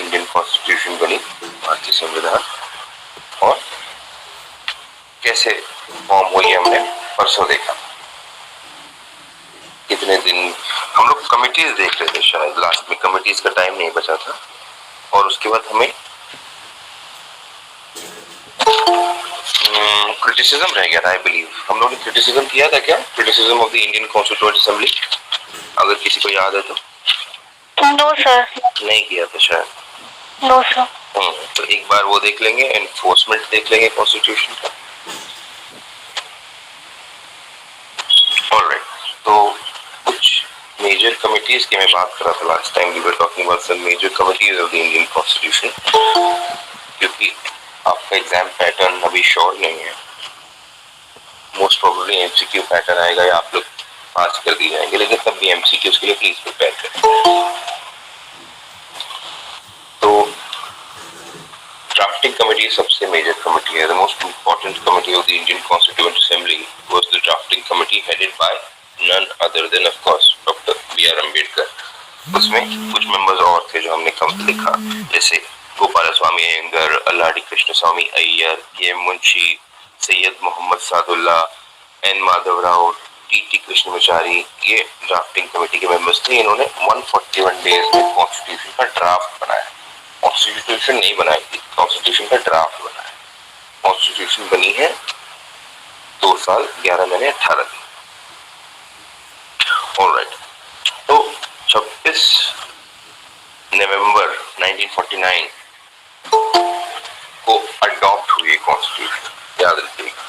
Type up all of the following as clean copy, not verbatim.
Indian constitution बनी, भारतीय संविधान, और कैसे फॉर्म हुई हमने परसों देखा। कितने दिन हम लोग कमिटीज देख रहे थे, शायद लास्ट में कमिटीज का टाइम नहीं बचा था, और उसके बाद हमें क्रिटिसिज्म रह गया था। आई बिलीव हम लोग ने क्रिटिसिज्म किया था क्या, criticism of the Indian constituent assembly, अगर किसी को याद है तो। नो सर, नहीं किया था शायद। No sir. तो एक बार वो देख लेंगे, एनफोर्समेंट देख लेंगे कॉन्स्टिट्यूशन का। ऑलराइट, तो कुछ मेजर कमिटीज की मैं बात कर रहा था last time, we were talking about some major committees of the Indian constitution, क्योंकि आपका एग्जाम पैटर्न अभी श्योर नहीं है, मोस्ट प्रोबेबली एमसीक्यू पैटर्न आएगा या आप लोग पास कर दिए जाएंगे, लेकिन तब भी एमसीक्यू के लिए प्लीज प्रिपेयर करें। तो ड्राफ्टिंग कमेटी सबसे मेजर कमेटी है, the most important committee of the Indian constituent assembly was the drafting committee headed by none other than of course doctor B R Ambedkar. उसमें कुछ मेंबर्स और थे जो हमने कम लिखा, जैसे गोपाल स्वामी अयंगर, अल्लाडी कृष्ण स्वामी अय्यर, के मुंशी, सैयद मोहम्मद सादुल्ला, एन माधव राव, टी कृष्णमाचारी, ये ड्राफ्टिंग कमेटी के मेंबर्स थे। इन्होंने 141 डेज में कॉन्स्टिट्यूशन का ड्राफ्ट बनाया, कॉन्स्टिट्यूशन नहीं बनाई थी, कॉन्स्टिट्यूशन का ड्राफ्ट बनाया। कॉन्स्टिट्यूशन बनी है 2 साल 11 महीने 18 दिन। ऑलराइट, तो 26 नवंबर 1949 को अडॉप्ट हुई कॉन्स्टिट्यूशन, याद रखिएगा।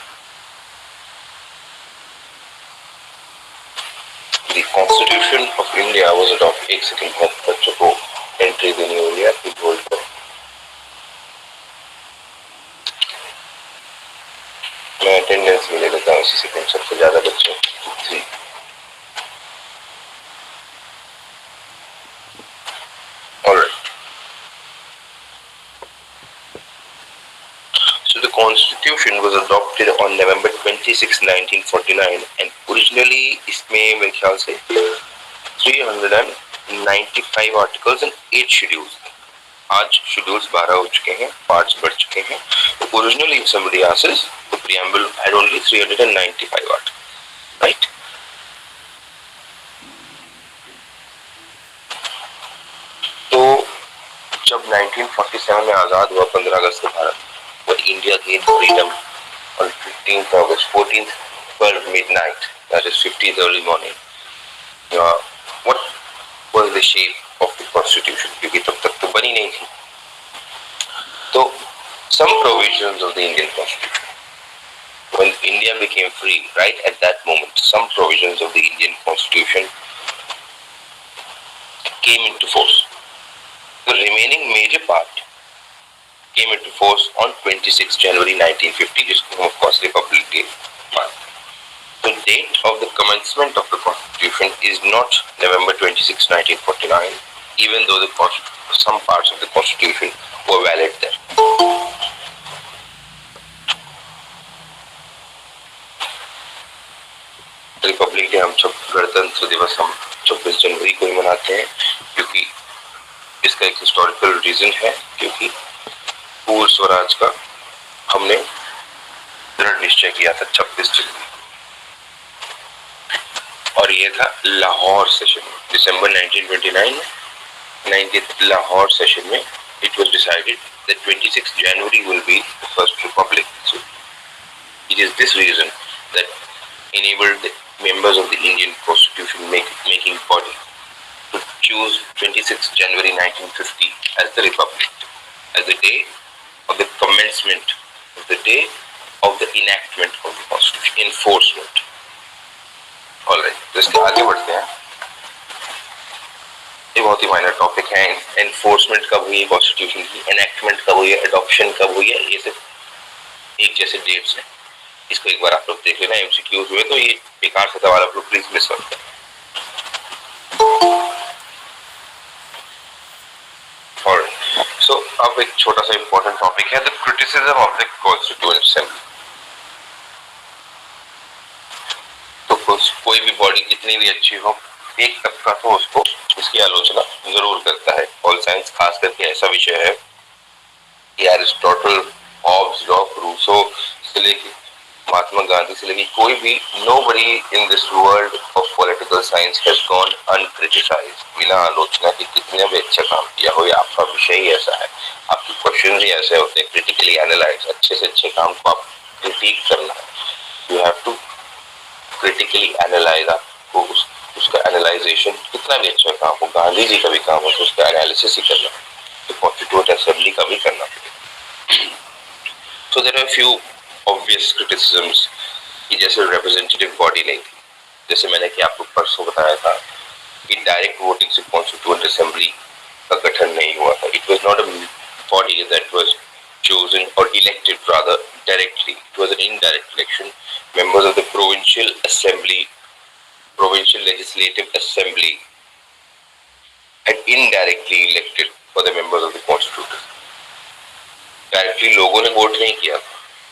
The Constitution of India was adopted। एक सेकंड बाद बच्चों को एंट्री देनी होगी, आप होल्ड करें। मैं अटेंडेंस में ले लेता हूँ इसी सेकंड, सबसे ज्यादा बच्चों 3। Alright. So the Constitution was adopted on November 26, 1949, and originally इसमें मेरे ख्याल से 395 आर्टिकल्स एंड 8 शेड्यूल्स। आज शेड्यूल्स 12 हो चुके हैं, पार्ट्स बढ़ चुके हैं। Originally, if somebody asks, the preamble had only 395 articles, right? तो जब 1947 में आजाद हुआ 15 अगस्त को Bharat, when India gained freedom on 15th August, 14th 12 midnight, that is 15th early morning, what was the shape of the constitution? क्योंकि तब तक तो बनी नहीं थी। तो some provisions of the Indian constitution, when India became free, right at that moment, some provisions of the Indian constitution came into force. The remaining major part came into force on 26 January 1950, जिसको हम of course Republic Day मानते हैं। The date of the commencement of the Constitution is not November 26, 1949, even though some parts of the Constitution were valid there. Republic day हम गणतंत्र दिवस हम 26 जनवरी को ही मनाते हैं, क्योंकि इसका एक हिस्टोरिकल रीजन है, क्योंकि पूर्ण स्वराज का हमने दृढ़ निश्चय किया था 26 जनवरी, और ये था लाहौर सेशन में, दिसंबर 1929 में 90th लाहौर सेशन में it was decided that 26 January will be the first republic. So it is this reason that enabled the members of the Indian Constitution making body to choose 26 January 1950 as the republic, as the day of the commencement, as the day of the enactment of the Constitution, enforcement. Alright, तो इसके आगे बढ़ते हैं। ये बहुत ही minor topic है, enforcement कब हुई कॉन्स्टिट्यूशन की, एनैक्टमेंट कब हुई है, अडॉप्शन कब हुई है, ये सिर्फ एक जैसे डेट्स हैं। इसको एक बार आप लोग देख लेना, एमसीक्यूज हुए तो ये बेकार से सवाल आप लोग प्लीज मिस मत करें। सो अब एक छोटा सा इंपॉर्टेंट टॉपिक है, the criticism of the constituent assembly. तो कोई भी बॉडी कितनी भी अच्छी हो, एक तबका तो उसको इसकी आलोचना जरूर करता है। पॉल साइंस खास करके ऐसा विषय है कि एरिस्टोटल, हॉब्स, लॉक, रूसो से लेकर महात्मा गांधी से लेकर कोई भी, nobody in this world of political science has gone uncriticized, बिना आलोचना के कितने भी अच्छा काम किया हो। या आपका विषय ही ऐसा है, आपके क्वेश्चन ही ऐसे होते हैं, क्रिटिकली एनालाइज, अच्छे से अच्छे काम को आप क्रिटिक करना है, you have to critically analyse. आपको उसका एनालाइजेशन कितना भी अच्छा काम हो, गांधी जी का भी काम हो तो उसका एनालिसिस ही करना, तो कॉन्स्टिट्यूएंट असेंबली का भी करना पड़ेगा। So there are few obvious criticisms कि जैसे रिप्रेजेंटेटिव बॉडी नहीं थी, जैसे मैंने कि आपको परसों बताया था कि डायरेक्ट वोटिंग से कॉन्स्टिट्यूएंट असेंबली का गठन नहीं हुआ था। It was not a body that was chosen or elected rather directly. It was an indirect election. Members of the provincial legislative assembly had indirectly elected for the members of the constituent. Directly लोगों ने vote नहीं किया,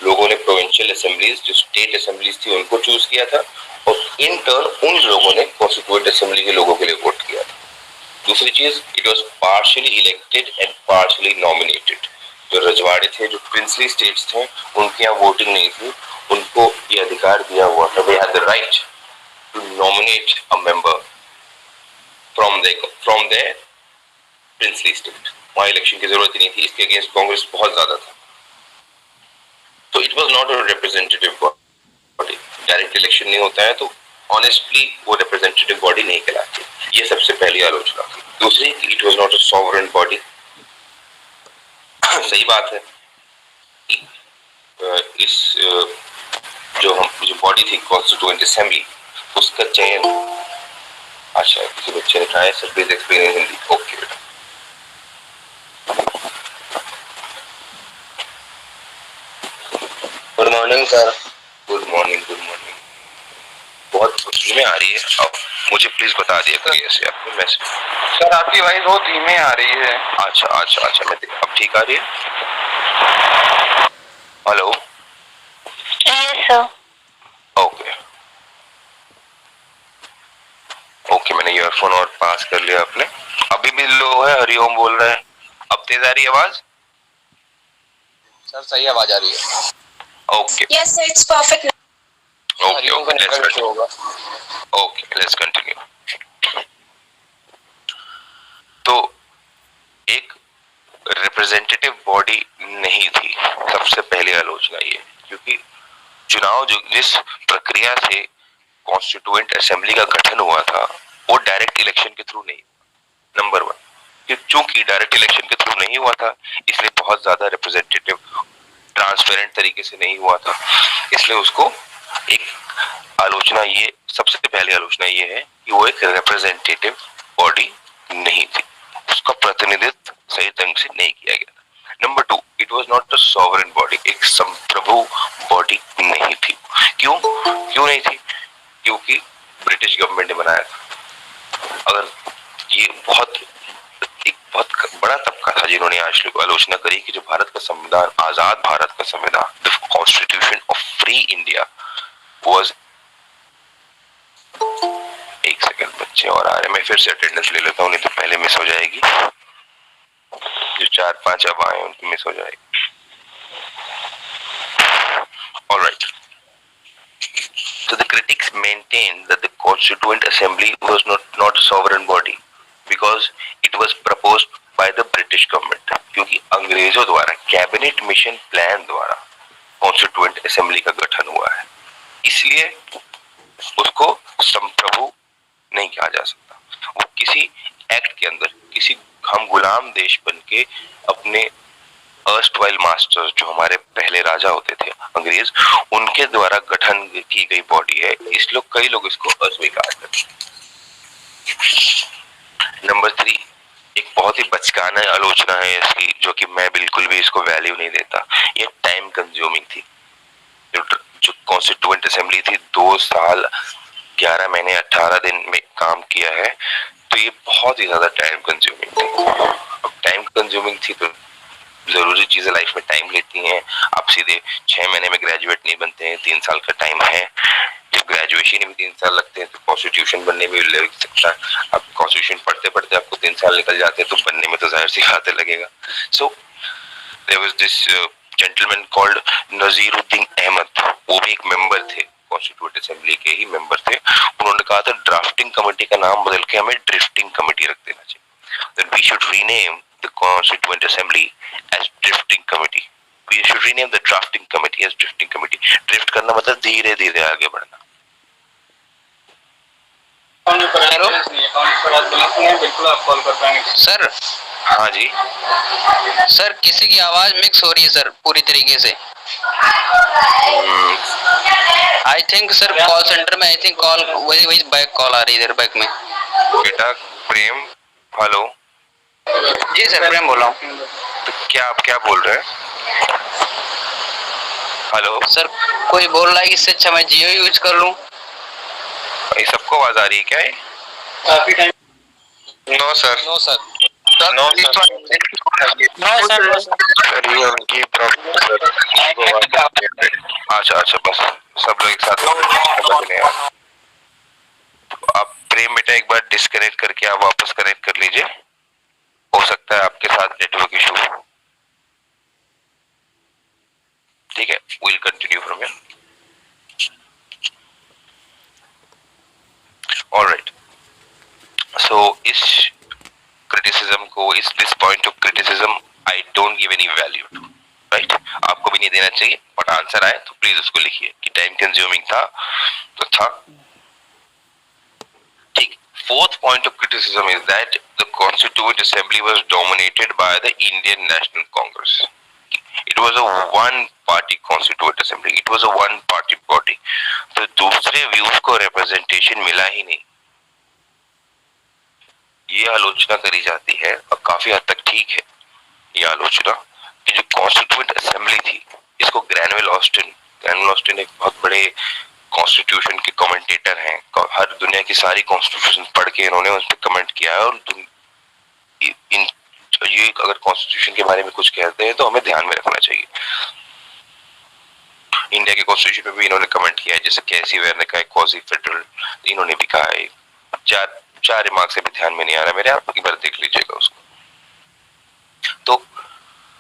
लोगों ने provincial assemblies, जो state assemblies थी, उनको choose किया था और इन टर्न उन लोगों ने कॉन्स्टिट्यूएंट असेंबली के लोगों के लिए वोट किया था। दूसरी चीज, it was partially elected and partially nominated. जो रजवाड़े थे, जो प्रिंसली स्टेट्स थे, उनके यहाँ वोटिंग नहीं थी, उनको ये अधिकार दिया हुआ था, they had the right to nominate a member from their princely state. वहां इलेक्शन की जरूरत ही नहीं थी, इसके अगेंस्ट कांग्रेस बहुत ज्यादा था। तो it was not a representative body. Direct election नहीं होता है तो ऑनेस्टली वो रिप्रेजेंटेटिव बॉडी नहीं कहलाती। ये सबसे पहली आलोचना थी। दूसरी, it was not a sovereign body. सही बात है, इस जो बॉडी थी कॉन्स्टिट्यूएंट असेंबली, उसका चयन, अच्छा किसी बच्चे ने कहा है sir please explain in Hindi. Okay बेटा, good morning sir. Good morning, good morning. बहुत समझ में आ रही है, अब मुझे प्लीज बता दिया क्लियर से आपने मैसेज। सर आपकी वॉइस बहुत धीमे आ रही है। अच्छा अच्छा अच्छा, मैं अब ठीक आ रही है? Hello, yes sir. Okay okay, मैंने ईयरफोन और पास कर लिया आपने। अभी भी लो है, हरिओम बोल रहे हैं। अब तेज आ रही है आवाज? सर सही आवाज आ रही है। Okay, Yes, sir, it's perfect. Okay Hariom का ओके, लेट्स नेटवर्क कंटिन्यू। होगा। Okay, let's continue. तो एक रिप्रेजेंटेटिव बॉडी नहीं थी, सबसे पहली आलोचना ये, क्योंकि चुनाव जो जिस प्रक्रिया से कॉन्स्टिट्यूएंट असेंबली का गठन हुआ था वो डायरेक्ट इलेक्शन के थ्रू नहीं। नंबर वन, चूंकि डायरेक्ट इलेक्शन के थ्रू नहीं हुआ था, इसलिए बहुत ज्यादा रिप्रेजेंटेटिव ट्रांसपेरेंट तरीके से नहीं हुआ था, इसलिए उसको एक आलोचना, ये सबसे पहली आलोचना ये है कि वो एक रिप्रेजेंटेटिव बॉडी नहीं थी, उसका प्रतिनिधित्व सही ढंग से नहीं किया गया था। Number two, it was not a sovereign body, एक संप्रभु बॉडी नहीं थी। क्यों नहीं थी? क्योंकि ब्रिटिश गवर्नमेंट ने बनाया था। अगर ये एक बहुत बड़ा तबका था जिन्होंने आज आलोचना करी कि जो भारत का संविधान, आजाद भारत का संविधान, the constitution of free India was. एक सेकंड, बच्चे और आ रहे हैं, मैं फिर से अटेंडेंस ले लेता हूँ, नहीं तो पहले मिस हो जाएगी। जो 4-5 अब आए उनकी मिस हो जाएगी। Alright, so the critics maintained that the constituent assembly was not a sovereign body because it was proposed by the British government, क्योंकि अंग्रेजों द्वारा कैबिनेट मिशन प्लान द्वारा कॉन्स्टिट्यूएंट असेंबली का गठन हुआ है, इसलिए उसको संप्रभु नहीं कहा जा सकता। वो किसी एक्ट के अंदर, किसी हम गुलाम देश बन के अपने अर्स्टवाइल मास्टर्स, जो हमारे पहले राजा होते थे अंग्रेज, उनके द्वारा गठन की गई बॉडी है, इसलिए कई लोग इसको अस्वीकार करते हैं। नंबर 3, एक बहुत ही बचकाना आलोचना है इसकी, जो कि मैं बिल्कुल भी इसको वैल्यू नहीं देता। ये टाइम कंज्यूमिंग थी। जो कॉन्स्टिट्यूएंट असेंबली थी, 2 साल 11 महीने 18 दिन में काम किया है, तो ये बहुत ही ज्यादा टाइम कंज्यूमिंग थी। अब टाइम कंज्यूमिंग थी तो जरूरी चीजें लाइफ में टाइम लेती हैं। आप सीधे 6 महीने में ग्रेजुएट नहीं बनते हैं, 3 साल का टाइम है। जब ग्रेजुएशन में 3 साल लगते हैं तो कॉन्स्टिट्यूशन बनने में भी लग सकता है। अब कॉन्स्टिट्यूशन पढ़ते पढ़ते आपको 3 साल निकल जाते हैं तो बनने में तो जाहिर सी बात है लगेगा। So there was this gentleman called Naziruddin Ahmed, वो भी एक मेंबर थे, कॉन्स्टिट्यूएंट असेंबली के ही मेंबर थे। उन्होंने कहा था ड्राफ्टिंग कमेटी का नाम बदल के हमें ड्रिफ्टिंग कमेटी रख देना चाहिए। Then we should rename the Constituent Assembly as Drifting Committee. We should rename the Drafting Committee as Drifting Committee. Drift करना मतलब धीरे धीरे आगे बढ़ना। हेलो बिल्कुल आप कॉल कर पाएंगे सर। हाँ जी सर किसी की आवाज मिक्स हो रही है सर पूरी तरीके से। I think sir call centre में आई थिंक कॉल वही वही बैक कॉल आ रही है इधर बैक में। बेटा प्रेम, हेलो। जी सर प्रेम बोल रहा हूँ। तो क्या आप क्या बोल रहे हैं? हेलो सर कोई बोल रहा है कि इससे अच्छा मैं जियो यूज कर लूँ। ये सबको आवाज आ रही है क्या? काफी time no sir, no sir. No sir, ये उनकी प्रॉब्लम सर। अच्छा अच्छा, बस सब लोग एक साथ समझ नहीं आ रहा। आप प्रेम बेटा एक बार डिस्कनेक्ट करके आप वापस कनेक्ट कर लीजिए, हो सकता है आपके साथ नेटवर्क इशू हो। ठीक है, will continue from here. Alright, so इस क्रिटिसिज्म को, इस this point of criticism I don't give any value to, right? आपको भी नहीं देना चाहिए, बट आंसर आए तो प्लीज उसको लिखिए कि टाइम कंज्यूमिंग था तो था। ठीक, fourth point of criticism is that the Constituent Assembly was dominated by the Indian National Congress. It was a one-party Constituent Assembly. It was a one-party body. तो दूसरे व्यूज को रिप्रेजेंटेशन मिला ही नहीं, ये आलोचना करी जाती है और काफी हद तक ठीक है ये आलोचना कि जो कॉन्स्टिट्यूएंट असेंबली थी, इसको ग्रैनुअल ऑस्टिन एक बहुत बड़े कॉन्स्टिट्यूशन के कमेंटेटर हैं, हर दुनिया की सारी कॉन्स्टिट्यूशन पढ़ के इन्होंने उस पर कमेंट किया है। और ये अगर कॉन्स्टिट्यूशन के बारे में कुछ कहते हैं तो हमें ध्यान में रखना चाहिए। इंडिया के कॉन्स्टिट्यूशन पे भी इन्होंने कमेंट किया है, जैसे कैसी वेयर ने कहा क्वासी फेडरल, इन्होंने भी कहा है। चार रिमार्क से भी ध्यान में नहीं आ रहा मेरे, आप एक बार देख लीजिएगा उसको। तो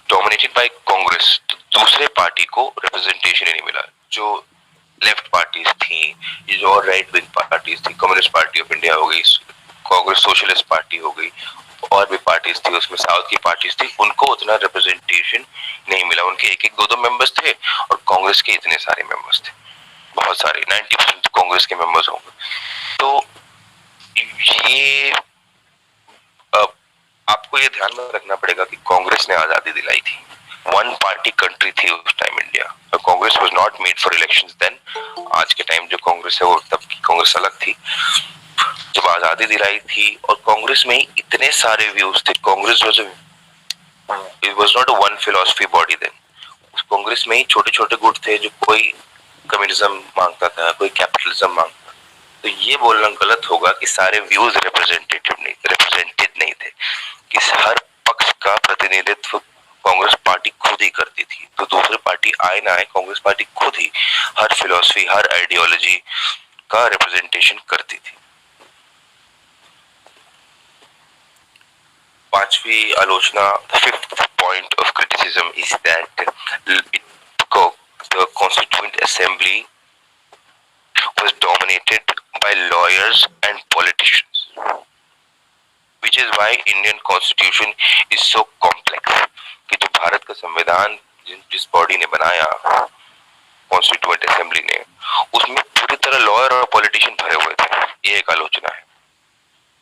डोमिनेटेड बाय कांग्रेस, तो दूसरे पार्टी को रिप्रेजेंटेशन ही नहीं मिला। जो लेफ्ट पार्टीज थी, ये जो और राइट विंग पार्टीज थी, कम्युनिस्ट पार्टी ऑफ इंडिया हो गई, कांग्रेस सोशलिस्ट पार्टी हो गई, और भी पार्टीज थी, उसमें साउथ की पार्टीज थी, उनको उतना रिप्रेजेंटेशन नहीं मिला। उनके एक एक दो मेंबर्स थे और कांग्रेस के इतने सारे मेंबर्स थे, बहुत सारे, 90% कांग्रेस के मेंबर्स होंगे। तो ये आपको ये ध्यान में रखना पड़ेगा कि कांग्रेस ने आजादी दिलाई थी, वन पार्टी कंट्री थी उस time India. Congress was not made for elections then. आज के टाइम जो कांग्रेस है वो तब की कांग्रेस अलग थी जब आजादी दिलाई थी, और कांग्रेस में इतने सारे व्यूज थे। Congress was not a one philosophy body then. उस कांग्रेस में ही छोटे छोटे गुट थे, जो कोई कम्युनिज्म मांगता था, कोई कैपिटलिज्म मांगता था। तो ये बोलना गलत होगा कि सारे व्यूज रिप्रेजेंटेड नहीं थे, कि हर पक्ष का प्रतिनिधित्व कांग्रेस पार्टी खुद ही करती थी। तो दूसरी पार्टी आए ना आए, कांग्रेस पार्टी खुद ही हर फिलॉसफी, हर आइडियोलॉजी का रिप्रेजेंटेशन करती थी। पांचवी आलोचना, fifth point of criticism is that the Constituent Assembly was dominated by lawyers and politicians, which is why Indian Constitution is so complex. कि जो भारत का संविधान जिस बॉडी ने बनाया, कॉन्स्टिट्यूएंट असेंबली ने, उसमें पूरी तरह लॉयर और पॉलिटिशियन भरे हुए थे। ये एक आलोचना है।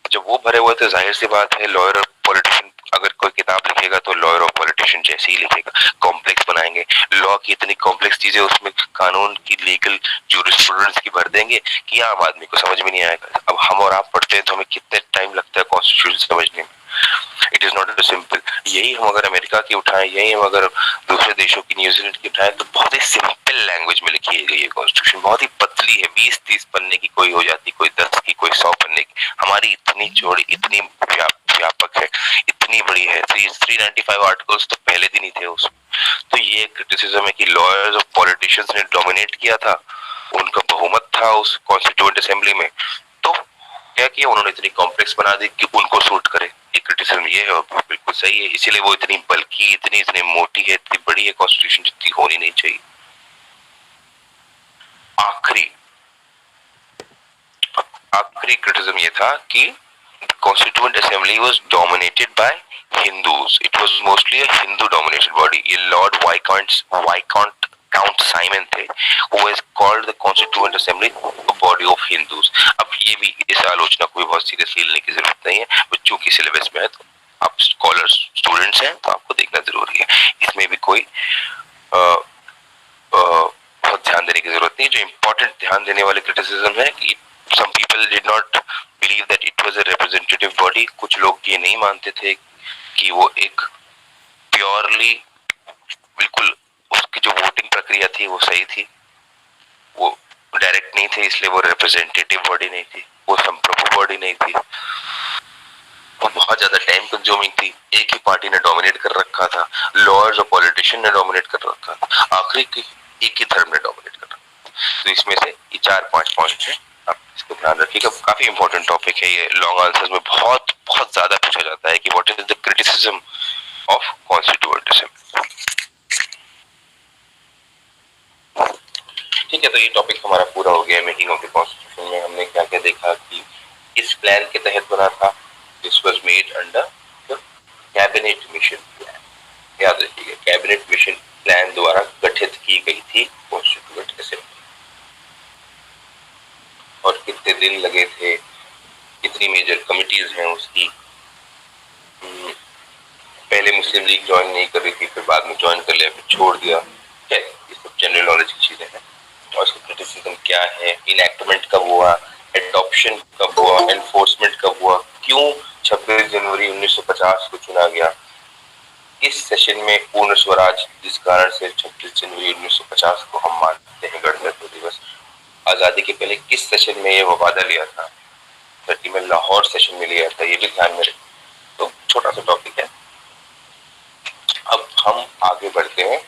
जब वो भरे हुए थे, जाहिर सी बात है लॉयर और पॉलिटिशियन अगर कोई किताब लिखेगा तो लॉयर और पॉलिटिशियन जैसे ही लिखेगा, कॉम्प्लेक्स बनाएंगे। लॉ की इतनी कॉम्प्लेक्स चीजें उसमें कानून की, लीगल जूरिस्प्रूडेंस की भर देंगे कि आम आदमी को समझ में नहीं आएगा। अब हम और आप पढ़ते हैं तो हमें कितने टाइम लगता है कॉन्स्टिट्यूशन समझने में। It is not simple. यही हम अगर अमेरिका की उठाएं, यही हम अगर दूसरे देशों की, न्यूजीलैंड की उठाएं, तो बहुत ही सिंपल लैंग्वेज में लिखी गई है कॉन्स्टिट्यूशन। बहुत ही पतली है, 20-30 पन्ने की कोई हो जाती, कोई 10 की, कोई 100 पन्ने की। हमारी इतनी चौड़ी, इतनी व्यापक है, इतनी बड़ी है। 395 आर्टिकल्स तो पहले दिन ही थे उसमें। तो ये क्रिटिसिज्म है कि लॉयर्स और पॉलिटिशियंस ने डोमिनेट किया था उनका बहुमत था उस कॉन्स्टिट्यूएंट असेंबली में, तो क्या किया उन्होंने, इतनी कॉम्प्लेक्स बना दी कि उनको सूट करे। एक क्रिटिसिज्म ये है और बिल्कुल सही है, इसीलिए वो इतनी बल्कि इतनी मोटी है, इतनी बड़ी है कॉन्स्टिट्यूशन, जितनी होनी नहीं चाहिए। आखिरी क्रिटिसिज्म ये था कि constituent assembly was dominated by Hindus. It was mostly a Hindu-dominated body. ये Lord Viscount Count Simon थे, who was called the Constituent Assembly a body of Hindus. अब ये भी इस आलोचना को भी बहुत सीरियसली लेने की जरूरत नहीं है, बच्चों की सिलेबस में है, तो आप स्कॉलर स्टूडेंट्स हैं तो आपको देखना जरूरी है, इसमें भी कोई बहुत ध्यान देने की जरूरत नहीं। जो इम्पोर्टेंट ध्यान देने वाले क्रिटिसिज्म है कि some people did not believe that it was a representative body. कुछ लोग ये नहीं मानते थे कि वो एक प्योरली बिल्कुल उसकी जो वोटिंग प्रक्रिया थी वो सही थी, वो डायरेक्ट नहीं थे, इसलिए वो रिप्रेजेंटेटिव बॉडी नहीं थी, वो संप्रभु बॉडी नहीं थी, वो बहुत ज्यादा टाइम कंज्यूमिंग थी, एक ही पार्टी ने डोमिनेट कर रखा था, लॉयर्स और पॉलिटिशियन ने डोमिनेट कर रखा था, आखिरी एक ही धर्म ने डोमिनेट कर रखा। तो इसमें से ये 4-5 पॉइंट है, आप इसको ध्यान रखिएगा। काफी इंपॉर्टेंट टॉपिक है ये, लॉन्ग आंसर्स में बहुत बहुत ज्यादा पूछा जाता है कि what is the criticism of constituent assembly. ठीक है, तो ये टॉपिक हमारा पूरा हो गया मेकिंग ऑफ द कॉन्स्टिट्यूशन में। हमने क्या क्या देखा कि इस प्लान के तहत बना था, this was made under the cabinet mission plan. याद रखिएगा, कैबिनेट मिशन प्लान द्वारा गठित की गई थी कॉन्स्टिट्यूएंट असेंबली। और कितने दिन लगे थे, कितनी मेजर कमिटीज हैं उसकी। पहले मुस्लिम लीग ज्वाइन नहीं कर रही थी, फिर बाद में ज्वाइन कर लिया, फिर छोड़ दिया। क्या ये सब जनरल नॉलेज की चीजें हैं। और उसका क्रिटिसिज्म क्या है, इनएक्टमेंट कब हुआ, एडॉप्शन कब हुआ, एनफोर्समेंट कब हुआ, क्यों 26 जनवरी 1950 को चुना गया, इस सेशन में पूर्ण स्वराज, जिस कारण से 26 जनवरी 1950 को हम मानते हैं गणतंत्र दिवस। आजादी के पहले किस सेशन में ये वादा लिया था, 30 में लाहौर सेशन में लिया था, ये भी ध्यान में रखें। तो छोटा सा टॉपिक है। अब हम आगे बढ़ते हैं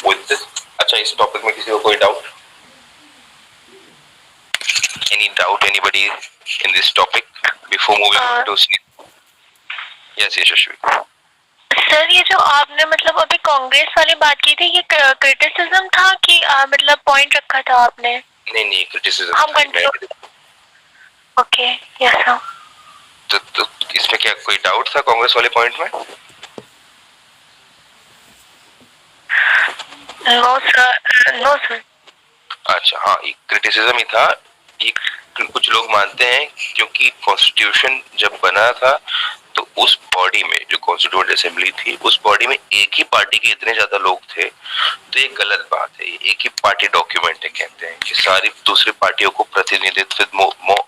विद दिस। अच्छा, इस टॉपिक में किसी को कोई doubt? Any doubt anybody in this topic before moving to yes Yashasvi? Sir, ये जो आपने मतलब अभी कांग्रेस वाली बात की थी, ये क्रिटिसिज्म था कि मतलब पॉइंट रखा था आपने? नहीं, क्रिटिसिज्म हम कंट्रोल। Okay, yes sir. तो इसमें क्या कोई डाउट था कांग्रेस वाले पॉइंट में? No sir. अच्छा, हाँ, एक क्रिटिसिज्म ही था। ये कुछ लोग मानते हैं क्योंकि कॉन्स्टिट्यूशन जब बना था तो उस बॉडी में, जो कॉन्स्टिट्यूएंट असेंबली थी, उस बॉडी में एक ही पार्टी के इतने ज्यादा लोग थे, तो ये गलत बात है। एक ही पार्टी डॉक्यूमेंट है, कहते हैं कि सारी दूसरी पार्टियों को प्रतिनिधित्व,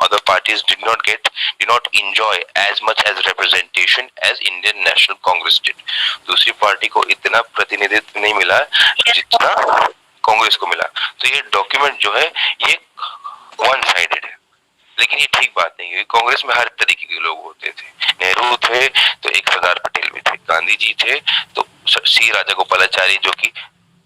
other parties did not enjoy as much as representation as Indian National Congress did. दूसरी पार्टी को इतना प्रतिनिधित्व नहीं मिला जितना कांग्रेस को मिला। तो ये डॉक्यूमेंट जो है ये वन साइडेड है, लेकिन ये ठीक बात नहीं है। कांग्रेस में हर तरीके के लोग होते थे, नेहरू थे तो एक सरदार पटेल भी थे, गांधी जी थे तो सी राजागोपालाचारी, जो कि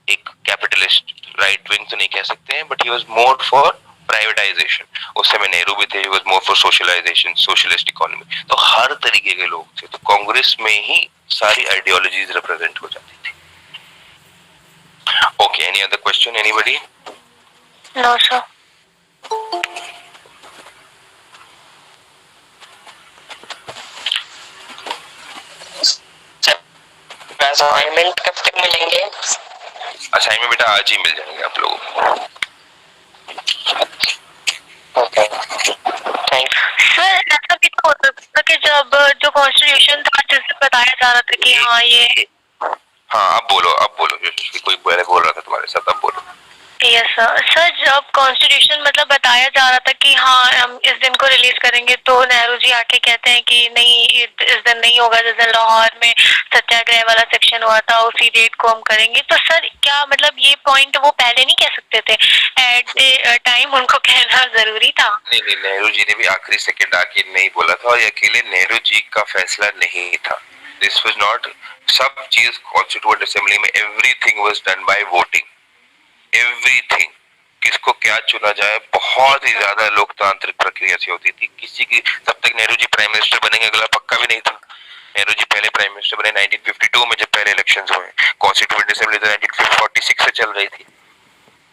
एक कैपिटलिस्ट राइट विंग तो नहीं कह सकते हैं, but he was more for privatisation. उस समय नेहरू भी थे, he was more for socialisation, socialist economy. तो हर तरीके के लोग थे, तो कांग्रेस में ही सारी आइडियोलॉजीज रिप्रेजेंट हो जाती थी। Okay, any other question anybody? No sir. Assignment कब तक मिलेंगे? असाइनमेंट बेटा आज ही मिल जाएंगे आप लोगों को। ओके, थैंक सर, ऐसा भी तो हो सकता है कि जब जो कॉन्स्टिट्यूशन था जिससे बताया जा रहा था कि हाँ ये। हाँ, अब बोलो कोई बोल रहा था तुम्हारे साथ, अब बोलो। यस सर, जब कॉन्स्टिट्यूशन मतलब बताया जा रहा था कि हाँ हम इस दिन को रिलीज करेंगे, तो नेहरू जी आके कहते हैं कि नहीं, इस दिन नहीं होगा, जिस दिन लाहौर में सत्याग्रह वाला सेक्शन हुआ था उसी डेट को हम करेंगे। तो सर, क्या मतलब ये पॉइंट वो पहले नहीं कह सकते थे? एट द टाइम उनको कहना जरूरी था? नहीं, नेहरू जी ने भी आखिरी सेकंड आके नहीं बोला था, और ये अकेले नेहरू जी का फैसला नहीं था। दिस वाज नॉट, सब चीज कॉन्स्टिट्यूएंट असेंबली में everything was done by voting, everything. किसको क्या चुना जाए बहुत ही ज्यादा लोकतांत्रिक प्रक्रिया से होती थी। किसी की तब तक नेहरू जी प्राइम मिनिस्टर बनेंगे अगला पक्का भी नहीं था। नेहरू जी पहले प्राइम मिनिस्टर बने 1952 में, जब पहले इलेक्शंस हुए। कॉन्स्टिट्यूएंट असेंबली तो 1946 से चल रही थी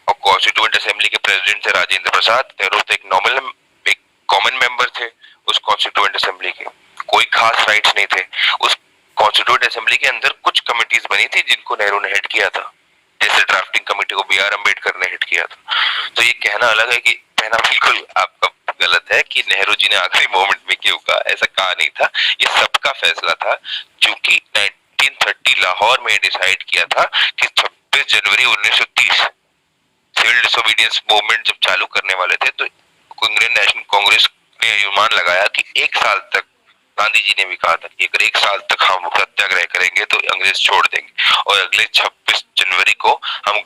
और कॉन्स्टिट्यूएंट असेंबली के प्रेसिडेंट थे राजेंद्र प्रसाद। नेहरू तो एक कॉमन मेंबर थे उस कॉन्स्टिट्यूएंट असेंबली के, कोई खास राइट्स नहीं थे। उस कॉन्स्टिट्यूएंट असेंबली के अंदर कुछ कमिटीज बनी थी जिनको नेहरू ने हेड किया था, जैसे ड्राफ्टिंग कमेटी को बी आर अम्बेडकर ने हेड किया था। तो ये कहना अलग है कि कहना बिल्कुल आपका गलत है कि नेहरू जी ने आखिरी मोमेंट में क्यों कहा, ऐसा कहा नहीं था। ये सबका फैसला था, क्योंकि 1930 लाहौर में डिसाइड किया था कि 26 जनवरी 1930 सिविल डिसोबीडियंस मूवमेंट जब चालू करने वाले थे, तो इंडियन नेशनल कांग्रेस ने अनुमान लगाया कि एक साल तक, गांधी जी ने भी कहा था कि अगर एक साल तक हम सत्याग्रह करेंगे तो अंग्रेज छोड़ देंगे और अगले 26 जनवरी को हम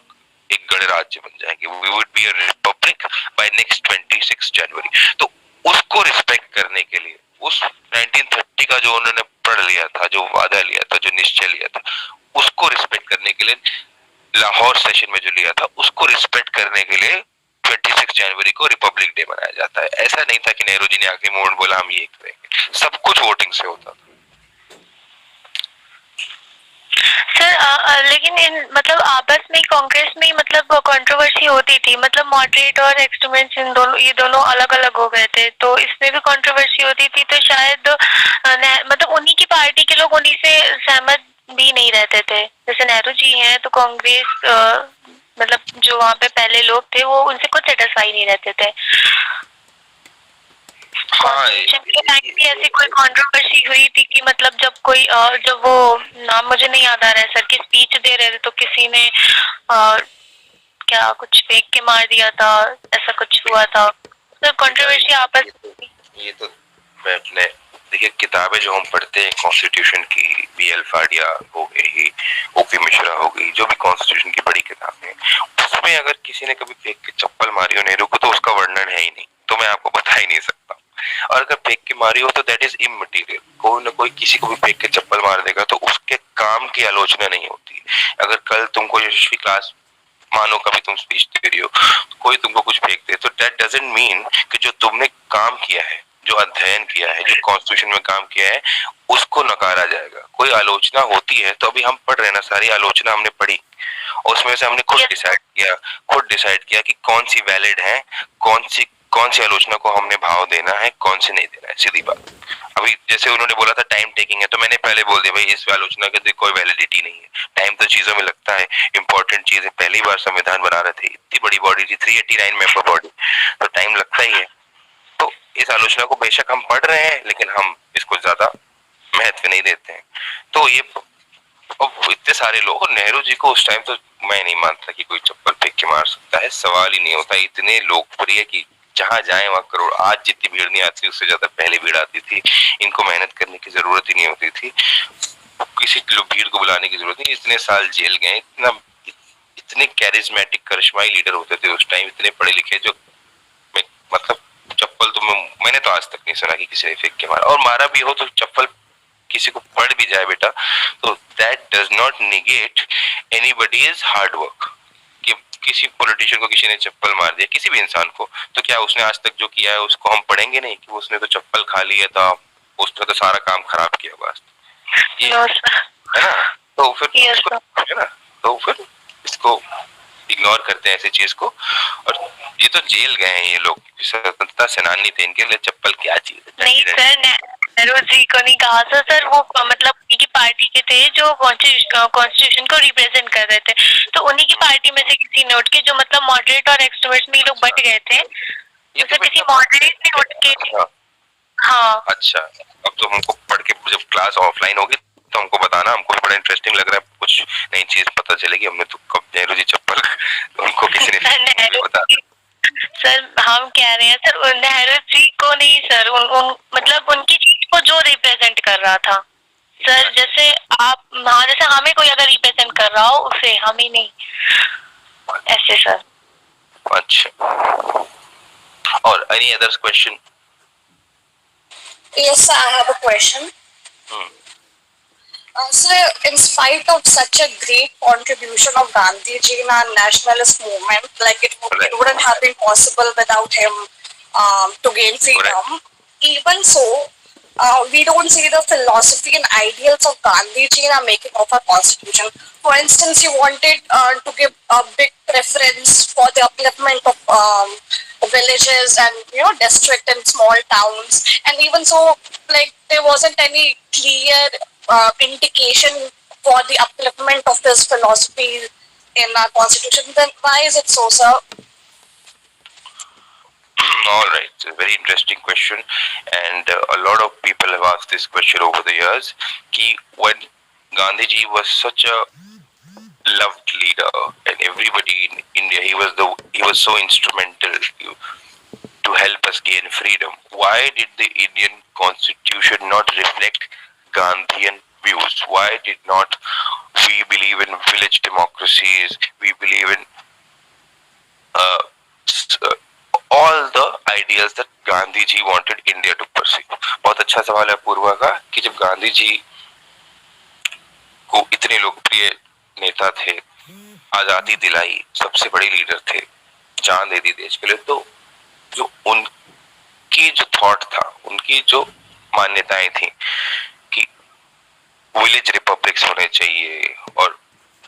एक गणराज्य बन जाएंगे, we would be a republic by next 26 January. तो उसको रिस्पेक्ट करने के लिए उस 1930 का जो उन्होंने पढ़ लिया था, जो वादा लिया था, जो निश्चय लिया था, उसको रिस्पेक्ट करने के लिए लाहौर सेशन में जो लिया था, उसको रिस्पेक्ट करने के लिए 26 जनवरी को रिपब्लिक डे मनाया जाता है। ऐसा नहीं था कि नेहरू जी ने आखिरी मोमेंट बोला हम ये करेंगे, सब कुछ वोटिंग से होता था। सर लेकिन इन मतलब आपस में कांग्रेस में मतलब कंट्रोवर्सी होती थी, मतलब मॉडरेट और एक्सट्रीमिस्ट इन दोनों, ये दोनों अलग अलग हो गए थे, तो इसमें भी कंट्रोवर्सी होती थी। तो शायद मतलब उन्हीं की पार्टी के लोग उन्हीं से सहमत भी नहीं रहते थे। जैसे नेहरू जी हैं तो कांग्रेस मतलब जो वहाँ पे पहले लोग थे वो उनसे कुछ सेटिस्फाई नहीं रहते थे। हाँ, भी ऐसी कोई कंट्रोवर्सी हुई थी कि मतलब जब कोई जब वो नाम मुझे नहीं याद आ रहा है सर की स्पीच दे रहे थे तो किसी ने क्या कुछ फेंक के मार दिया था, ऐसा कुछ हुआ था। तो कंट्रोवर्सी आपस ये तो मैं अपने देखिए किताबें जो हम पढ़ते हैं कॉन्स्टिट्यूशन की, B.L. फाड़िया हो गई, O.P. मिश्रा हो गई, जो भी कॉन्स्टिट्यूशन की बड़ी किताबें हैं, उसमें अगर किसी ने कभी फेंक के चप्पल मारी हो नेहरू को तो उसका वर्णन है ही नहीं, तो मैं आपको बता ही नहीं सकता। और अगर फेंक के मारी हो तो दैट इज इमटेरियल। कोई ना कोई किसी को भी फेंक के चप्पल मार देगा तो उसके काम की आलोचना नहीं होती। अगर कल तुमको यशस्वी क्लास, मानो कभी तुम स्पीच दे रही हो, कोई तुमको कुछ फेंक दे, तो दैट डजंट मीन कि जो तुमने काम किया है, जो अध्ययन किया है, जो कॉन्स्टिट्यूशन में काम किया है, उसको नकारा जाएगा। कोई आलोचना होती है तो अभी हम पढ़ रहे हैं ना, सारी आलोचना हमने पढ़ी, उसमें से हमने खुद डिसाइड किया कि कौन सी वैलिड है, कौन सी आलोचना को हमने भाव देना है, कौन से नहीं देना है, सीधी बात। अभी जैसे उन्होंने बोला था टाइम टेकिंग है, तो मैंने पहले बोल दिया भाई इस आलोचना के कोई वैलिडिटी नहीं है। टाइम तो चीजों में लगता है, इंपॉर्टेंट चीज है, पहली बार संविधान बना रहे थे, इतनी बड़ी बॉडी थी, 389 मेंबर बॉडी, तो टाइम लगता ही है। तो इस आलोचना को बेशक हम पढ़ रहे हैं लेकिन हम इसको ज्यादा महत्व नहीं देते हैं। तो ये इतने सारे लोग, नेहरू जी को उस टाइम तो मैं नहीं मानता कि कोई चप्पल फेंक के मार सकता है, सवाल ही नहीं होता। इतने लोकप्रिय कि जहां जाए वहां करोड़, आज जितनी भीड़ नहीं आती उससे ज्यादा पहले भीड़ आती थी। इनको मेहनत करने की जरूरत ही नहीं होती थी, किसी भीड़ को बुलाने की जरूरत नहीं। इतने साल जेल गए, इतने कैरिज्मेटिक करिश्माई लीडर होते थे उस टाइम, इतने पढ़े लिखे, जो मतलब चप्पल तो मैंने तो आज तक नहीं सुना कि किसी ने फेंक के मारा, और मारा भी हो तो चप्पल किसी को पड़ भी जाए बेटा, तो that does not negate anybody's hard work. कि किसी पॉलिटिशियन को किसी ने चप्पल मार दिया, किसी भी इंसान को, तो क्या उसने आज तक जो किया है उसको हम पढ़ेंगे नहीं कि उसने तो चप्पल खा लिया था, उसने तो सारा काम खराब किया बस, ये है ना? तो फिर है ना, तो फिर इसको इग्नोर करते हैं ऐसी चीज को। और ये तो जेल गए हैं ये लोग, स्वतंत्रता सेनानी थे, इनके लिए चप्पल क्या चीज है? नहीं सर, नेहरू जी को नहीं कहा सर, वो मतलब उन्हीं की पार्टी के थे जो कॉन्स्टिट्यूशन को रिप्रेजेंट कर रहे थे, तो उन्हीं की पार्टी में से किसी ने उठ के, जो मतलब मॉडरेट और एक्सट्रीमिस्ट में लोग बट गए थे, तो किसी मॉडरेट ने उठ के, हाँ अच्छा, अब तो हमको पढ़ के जब क्लास ऑफलाइन होगी तो हमको बताना, हमको भी बड़ा इंटरेस्टिंग लग रहा है, कुछ नई चीज पता चलेगी। हमने तो कब नेहरू जी चप्पल तो हमको किसी ने बता। सर हम कह रहे हैं सर, नेहरू जी को नहीं सर, मतलब उनकी चीज को जो रिप्रेजेंट कर रहा था सर, जैसे आप, हाँ जैसे हमें कोई अगर रिप्रेजेंट कर रहा हो उसे, हम ही नहीं, ऐसे सर। अच्छा, और any others question? Yes, I have a question. So, in spite of such a great contribution of Gandhi ji in our nationalist movement, like it wouldn't have been possible without him to gain freedom. Even so, we don't see the philosophy and ideals of Gandhi ji in our making of our constitution. For instance, you wanted to give a big preference for the upliftment of villages and district and small towns, and even so, like there wasn't any clear indication for the upliftment of this philosophy in our constitution. Then why is it so, sir? All right, it's a very interesting question, and a lot of people have asked this question over the years. Ki when Gandhiji was such a loved leader, and everybody in India, he was so instrumental to help us gain freedom. Why did the Indian Constitution not reflect Gandhian views? Why did not we believe in village democracies? We believe in all the ideas that Gandhi ji wanted India to pursue. बहुत अच्छा सवाल है पूर्वा का कि जब गांधी जी को इतने लोकप्रिय नेता थे, आजादी दिलाई, सबसे बड़े लीडर थे, जान दे दी देश के लिए, तो जो उनकी जो थॉट था, उनकी जो मान्यताएं थी कि विलेज रिपब्लिक्स होने चाहिए और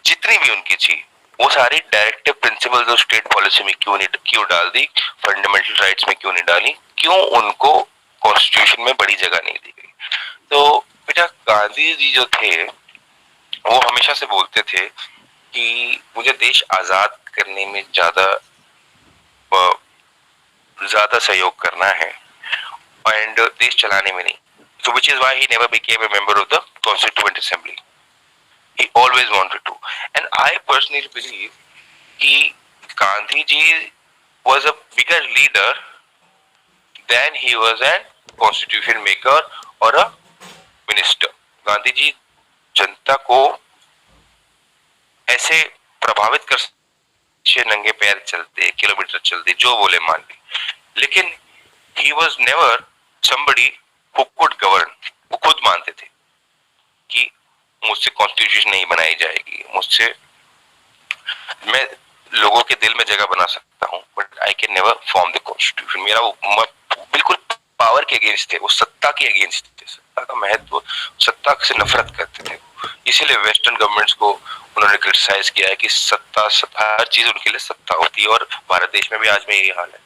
जितनी भी उनकी थी, वो सारी डायरेक्टिव प्रिंसिपल्स और स्टेट पॉलिसी में क्यों डाल दी, फंडामेंटल राइट्स में क्यों नहीं डाली, क्यों उनको कॉन्स्टिट्यूशन में बड़ी जगह नहीं दी गई? तो बेटा गांधी जी जो थे वो हमेशा से बोलते थे कि मुझे देश आजाद करने में ज्यादा सहयोग करना है एंड देश चलाने में नहीं. So which is why he never became a member of the Constituent Assembly. He always wanted to. And I personally believe that Gandhi ji was a bigger leader than he was a constitution maker or a minister. Gandhi ji जनता को ऐसे प्रभावित कर नंगे पैर चलते, kilometre चलते, जो बोले मान ली, लेकिन he was never somebody who could govern. वो खुद मानते थे कि मुझसे कॉन्स्टिट्यूशन नहीं बनाई जाएगी, मुझसे मैं लोगों के दिल में जगह बना सकता हूँ, but I can never form the constitution. मेरा वो बिल्कुल पावर के अगेंस्ट थे, वो सत्ता के अगेंस्ट थे, सत्ता का महत्व, सत्ता से नफरत करते थे. इसीलिए वेस्टर्न गवर्नमेंट्स को उन्होंने क्रिटिसाइज किया है कि सत्ता हर चीज उनके लिए सत्ता होती है, और भारत देश में भी आज में यही हाल है.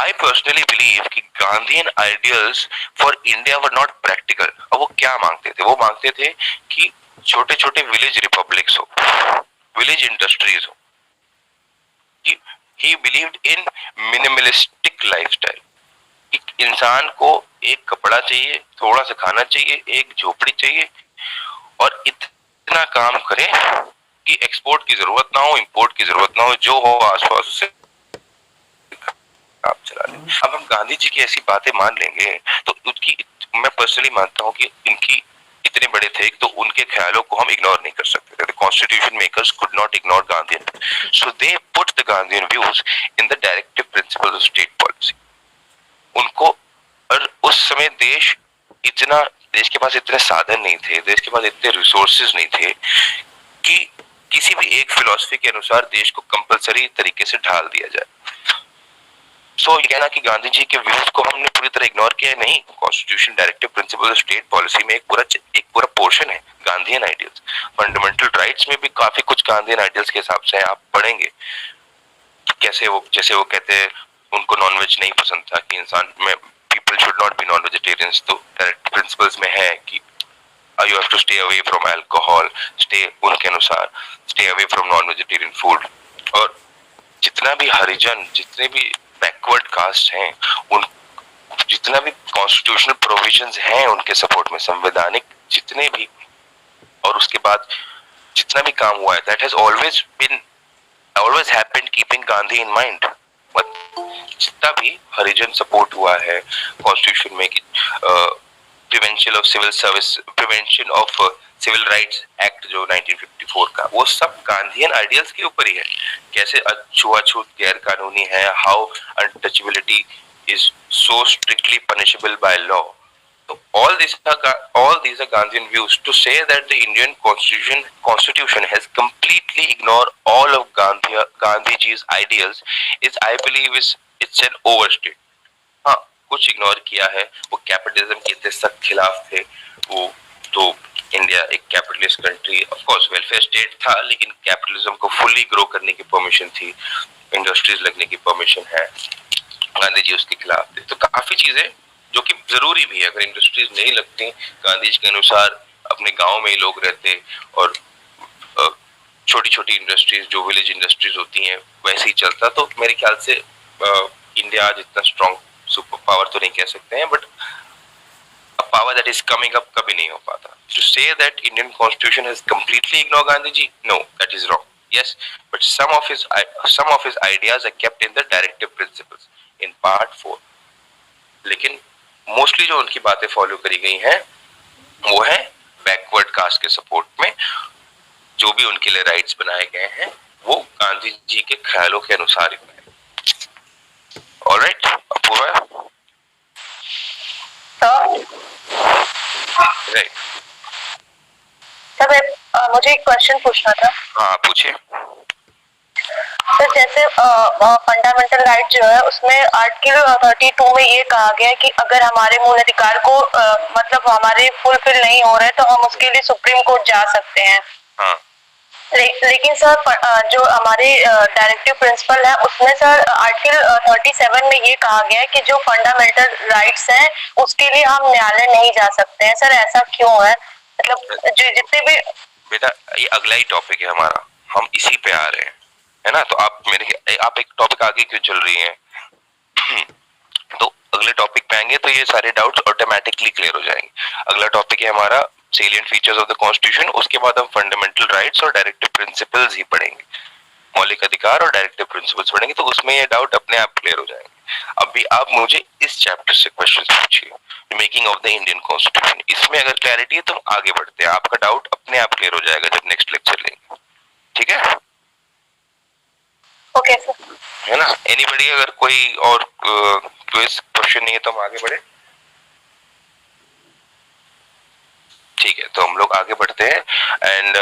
I personally believe कि Gandhian ideals for India were not practical. अब वो क्या मांगते थे? वो मांगते थे कि छोटे छोटे विलेज रिपब्लिक्स हो, विलेज इंडस्ट्रीज हो. He believed in minimalistic lifestyle. एक इंसान को एक कपड़ा चाहिए, थोड़ा सा खाना चाहिए, एक झोपड़ी चाहिए, और इतना काम करे कि एक्सपोर्ट की जरूरत ना हो, इंपोर्ट की जरूरत ना हो, जो हो आसपास उसे आप चला लें. अब हम गांधी जी की ऐसी बातें मान लेंगे तो उसकी, मैं पर्सनली मानता हूं कि इनकी इतने बड़े थे तो उनके ख्यालों को हम इग्नोर नहीं कर सकते थे. Constitution makers could not ignore Gandhian, so they put the Gandhian views in the directive principles of state policy. उनको, और उस समय देश के पास इतने साधन नहीं थे, देश के पास इतने रिसोर्सेज नहीं थे कि किसी भी एक फिलॉसफी के अनुसार देश को कंपलसरी तरीके से ढाल दिया जाए. सो ये कहना कि गांधी जी के व्यूज को हमने पूरी तरह इग्नोर किया है, नहीं. Constitution directive principle state policy में एक पूरा पोर्शन है गांधीयन आइडियल्स. फंडामेंटल राइट्स में भी काफी कुछ गांधीयन आइडियल्स के हिसाब से आप पढ़ेंगे कैसे वो, जैसे वो कहते हैं उनको नॉनवेज नहीं पसंद था, कि इंसान में people should not be non vegetarians. तो डायरेक्टिव प्रिंसिपल्स में है कि you have to stay away from alcohol, उनके अनुसार stay away from non-vegetarian food. और जितना भी हरिजन, जितने भी बैकवर्ड कास्ट हैं, उन जितना भी कॉन्स्टिट्यूशनल प्रोविजंस हैं उनके सपोर्ट में, संवैधानिक जितने भी, और उसके बाद जितना भी काम हुआ है, that has always happened keeping Gandhi in mind. जितना भी हरिजन सपोर्ट हुआ है कॉन्स्टिट्यूशन में कि prevention of civil rights act जो 1954 का, वो सब गांधीयन आइडियल्स के ऊपर ही है. कैसे छुआछूत गैर कानूनी है, how untouchability is so strictly punishable by law. So all these are Gandhian views. To say that the Indian constitution has completely ignored all of Gandhiji's ideals is, I believe, it's an overstate. हाँ, कुछ ignore किया है, वो capitalism के इतने सख्त खिलाफ थे, वो तो इंडिया एक capitalist country, of course welfare state था, लेकिन कैपिटलिज्म को फुल्ली ग्रो करने की परमिशन थी, इंडस्ट्रीज लगने की परमिशन है, गांधी जी उसके खिलाफ थे। तो काफी चीजें जो कि जरूरी भी है, अगर इंडस्ट्रीज नहीं लगती गांधी जी के अनुसार, अपने गांव में ही लोग रहते और छोटी छोटी इंडस्ट्रीज जो विलेज इंडस्ट्रीज होती हैं वैसे ही चलता, तो मेरे ख्याल से इंडिया आज इतना स्ट्रॉन्ग सुपर पावर तो नहीं कह सकते हैं, but a power that is coming up कभी नहीं हो पाता. To say that Indian Constitution has completely ignored Gandhiji, no, that is wrong. Yes, but some of his ideas are kept in the directive principles in part 4. लेकिन mostly जो उनकी बातें follow करी गई हैं वो है बैकवर्ड कास्ट के सपोर्ट में, जो भी उनके लिए राइट्स बनाए गए हैं वो गांधी जी के ख्यालों के अनुसार ही बनाए. ऑलराइट, अपूर्वा. राइट सर, मुझे एक क्वेश्चन पूछना था. हाँ, पूछिए. सर, जैसे फंडामेंटल राइट जो है उसमें आर्टिकल 32 में ये कहा गया है कि अगर हमारे मूल अधिकार को मतलब हमारे फुलफिल नहीं हो रहे तो हम उसके लिए सुप्रीम कोर्ट जा सकते हैं. हाँ. लेकिन सर जो हमारे डायरेक्टिव प्रिंसिपल है उसमें सर आर्टिकल 37 में ये कहा गया है कि जो फंडामेंटल राइट्स हैं उसके लिए हम न्यायालय नहीं जा सकते हैं. सर, ऐसा क्यों है? मतलब जो जितने भी बेटा, ये अगला ही टॉपिक है हमारा, हम इसी पे आ रहे हैं, है ना. तो आप एक टॉपिक आगे क्यों चल रही हैं? तो अगले टॉपिक पे आएंगे तो ये सारे डाउट्स ऑटोमेटिकली क्लियर हो जाएंगे. अगला टॉपिक है हमारा salient features of the constitution. उसके बाद हम फंडामेंटल राइट्स और डायरेक्टिव प्रिंसिपल्स ही पढ़ेंगे, मौलिक अधिकार और डायरेक्टिव प्रिंसिपल्स पढ़ेंगे, तो उसमें ये डाउट अपने आप क्लियर हो जाएंगे. अभी आप मुझे इस चैप्टर से क्वेश्चन पूछिए, making of the Indian constitution. इसमें अगर क्लैरिटी है तो हम आगे बढ़ते हैं, आपका डाउट अपने आप क्लियर हो जाएगा जब नेक्स्ट लेक्चर लेंगे. ठीक है? Okay sir. है ना. एनीबॉडी, अगर कोई और क्वेश्चन नहीं है तो हम आगे बढ़े. ठीक है, तो हम लोग आगे बढ़ते हैं. एंड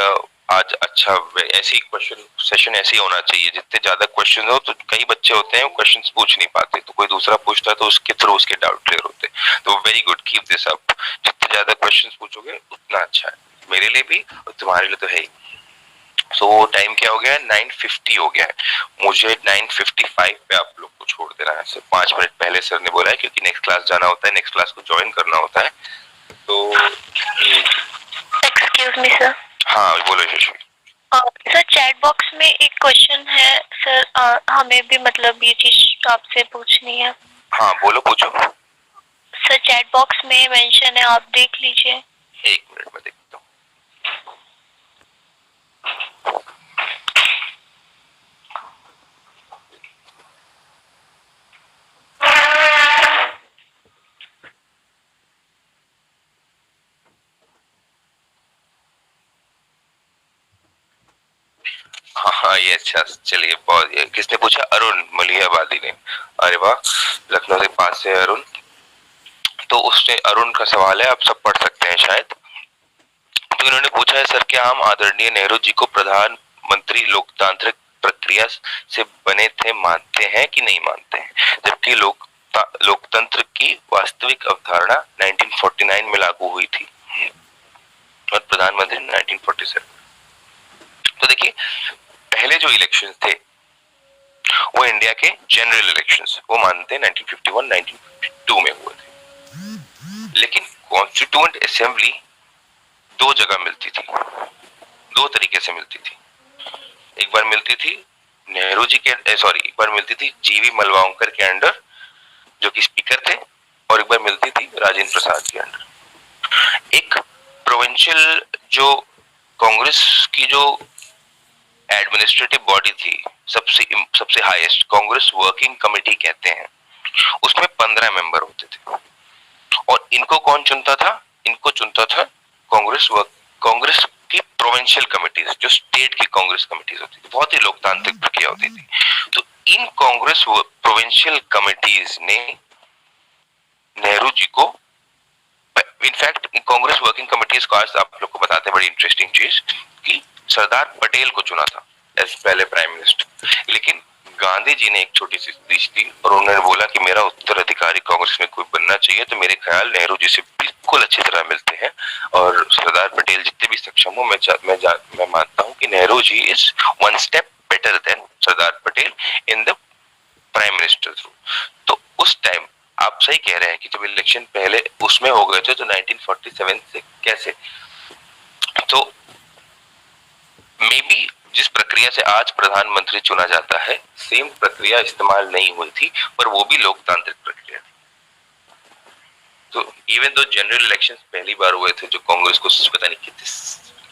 आज अच्छा ऐसे ही क्वेश्चन सेशन ऐसे ही होना चाहिए, जितने ज्यादा क्वेश्चन हो, तो कई बच्चे होते हैं वो क्वेश्चंस पूछ नहीं पाते, तो कोई दूसरा पूछता है तो उसके थ्रू उसके डाउट क्लियर होते हैं. तो very good, keep this up. जितने ज्यादा क्वेश्चंस पूछोगे उतना अच्छा है, मेरे लिए भी और तुम्हारे लिए तो है ही. सो टाइम क्या हो गया है? 9:50 हो गया है. मुझे 9:55 पे आप लोग को छोड़ देना है. सिर्फ 5 मिनट पहले सर ने बोला है, क्योंकि नेक्स्ट क्लास जाना होता है, नेक्स्ट क्लास को ज्वाइन करना होता है. तो एक्सक्यूज मी सर. हाँ, बोलो यशस्वी. सर, चैट बॉक्स में एक क्वेश्चन है सर, हमें भी मतलब ये चीज आपसे पूछनी है. हाँ, बोलो, पूछो. सर, चैट बॉक्स में मेंशन है, आप देख लीजिए. एक मिनट में देखता हूँ. हाँ, ये अच्छा. चलिए, बहुत किसने पूछा? अरुण मलियाबादी ने. अरे वाह, लखनऊ से पास से अरुण. तो उसने, अरुण का सवाल है, आप सब पढ़ सकते हैं शायद. तो इन्होंने पूछा है, सर क्या हम आदरणीय नेहरू जी को प्रधानमंत्री लोकतांत्रिक प्रक्रिया से बने थे मानते हैं कि नहीं मानते हैं, जबकि लोकतंत्र की वास्तविक अवधारणा 1949 में लागू हुई थी और प्रधानमंत्री 1947. तो देखिए, पहले जो इलेक्शंस थे वो इंडिया के जनरल इलेक्शंस, वो मानते हैं 1951-1952 में हुए थे. लेकिन कॉन्स्टिट्यूएंट असेंबली दो जगह मिलती थी, दो तरीके से मिलती थी. एक बार मिलती थी नेहरू जी के एक बार मिलती थी जीवी मलवांकर के अंडर, जो कि स्पीकर थे, और एक बार मिलती थी राजेंद्र प्रसाद के अंडर. एक प्रोविंशियल जो कांग्रेस की जो एडमिनिस्ट्रेटिव बॉडी थी, सबसे हाईएस्ट, कांग्रेस वर्किंग कमेटी कहते हैं, उसमें 15 मेंबर होते थे. और इनको कौन चुनता था? इनको चुनता था कांग्रेस की प्रोविंशियल कमेटीज, जो स्टेट की कांग्रेस कमेटीज होती थी. बहुत ही लोकतांत्रिक प्रक्रिया होती थी. तो इन कांग्रेस प्रोविंशियल कमेटीज ने नेहरू जी को इनफैक्ट कांग्रेस वर्किंग कमेटी को आज आप लोग को बताते हैं बड़ी इंटरेस्टिंग चीज कि सरदार पटेल को चुना था एज पहले प्राइम मिनिस्टर, लेकिन गांधी जी ने एक छोटी सी स्पीच दी और उन्होंने बोला कि मेरा उत्तराधिकारी कांग्रेस में कोई बनना चाहिए तो मेरे ख्याल नेहरू जी से बिल्कुल अच्छी तरह मिलते हैं, और सरदार पटेल जितने भी सक्षम हो मैं मानता हूं कि Nehru ji is one step better than Sardar Patel in the prime minister through. तो उस टाइम आप सही कह रहे हैं कि जब इलेक्शन पहले उसमें हो गए थे तो 1947 से कैसे, तो मे बी जिस प्रक्रिया से आज प्रधानमंत्री चुना जाता है सेम प्रक्रिया इस्तेमाल नहीं हुई थी, पर वो भी लोकतांत्रिक प्रक्रिया थी। तो इवन दो जनरल इलेक्शंस पहली बार हुए थे जो कांग्रेस को पता नहीं कितने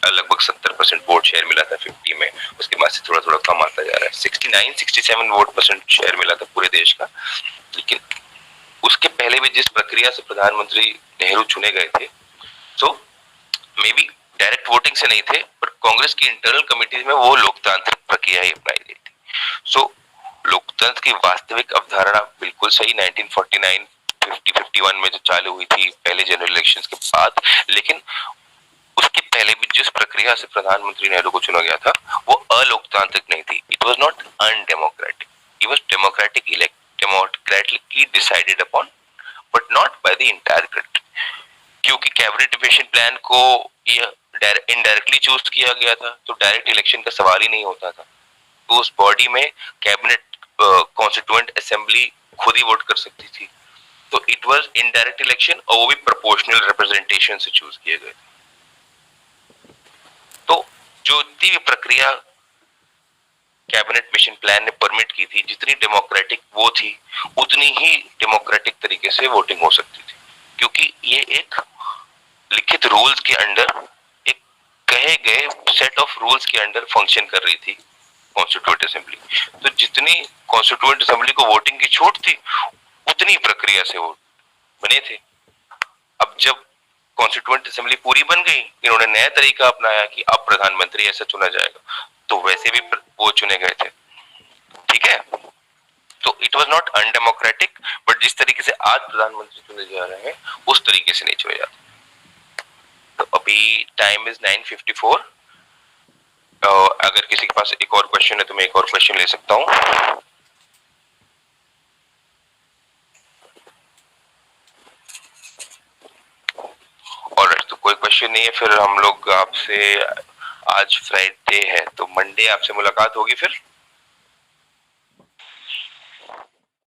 लगभग 70% वोट शेयर मिला था 50 में, उसके बाद से थोड़ा थोड़ा कम आता जा रहा है, 69-67 वोट परसेंट शेयर मिला था पूरे देश का। लेकिन उसके पहले भी जिस प्रक्रिया से प्रधानमंत्री नेहरू चुने गए थे तो मे बी डायरेक्ट वोटिंग से नहीं थे, पर कांग्रेस की इंटरनल कमिटीज में वो लोकतांत्रिक प्रक्रिया ही अपनाई गई थी। सो लोकतंत्र की वास्तविक अवधारणा बिल्कुल सही 1949 50-51 में जो चालू हुई थी पहले जनरल इलेक्शंस के बाद, लेकिन उसके पहले भी जिस प्रक्रिया से प्रधानमंत्री नेहरू को चुना गया था वो अलोकतांत्रिक नहीं थी। It was not undemocratic, it was democratic democratically decided upon but not by the entire country, क्योंकि कैबिनेट डिविजन प्लान को इनडायरेक्टली चूज किया गया था तो डायरेक्ट इलेक्शन का सवाल ही नहीं होता था। तो उस बॉडी में कैबिनेट कॉन्स्टिट्यूएंट असेंबली खुद ही वोट कर सकती थी, तो इट वाज इनडायरेक्ट इलेक्शन और वो भी प्रोपोर्शनल रिप्रेजेंटेशन से चूज किए गए थे। तो जो इतनी भी प्रक्रिया कैबिनेट मिशन प्लान ने परमिट की थी, जितनी डेमोक्रेटिक वो थी उतनी ही डेमोक्रेटिक तरीके से वोटिंग हो सकती थी, क्योंकि ये एक लिखित रूल्स के अंडर, एक कहे गए सेट ऑफ रूल्स के अंडर फंक्शन कर रही थी कॉन्स्टिट्यूएंट असेंबली। तो जितनी कॉन्स्टिट्यूएंट असेंबली को वोटिंग की छूट थी उतनी प्रक्रिया से वो बने थे। अब जब कॉन्स्टिट्यूएंट असेंबली पूरी बन गई, इन्होंने नया तरीका अपनाया कि अब प्रधानमंत्री ऐसा चुना जाएगा, तो वैसे भी वो चुने गए थे। ठीक है, तो it was not undemocratic, but जिस तरीके से आज प्रधानमंत्री चुने जा रहे हैं उस तरीके से नहीं चुने जाते। तो अभी टाइम इज 9:54। अगर किसी के पास एक और क्वेश्चन है तो मैं एक और क्वेश्चन ले सकता हूँ। ऑलराइट, तो कोई क्वेश्चन नहीं है, फिर हम लोग आपसे, आज फ्राइडे है तो मंडे आपसे मुलाकात होगी फिर।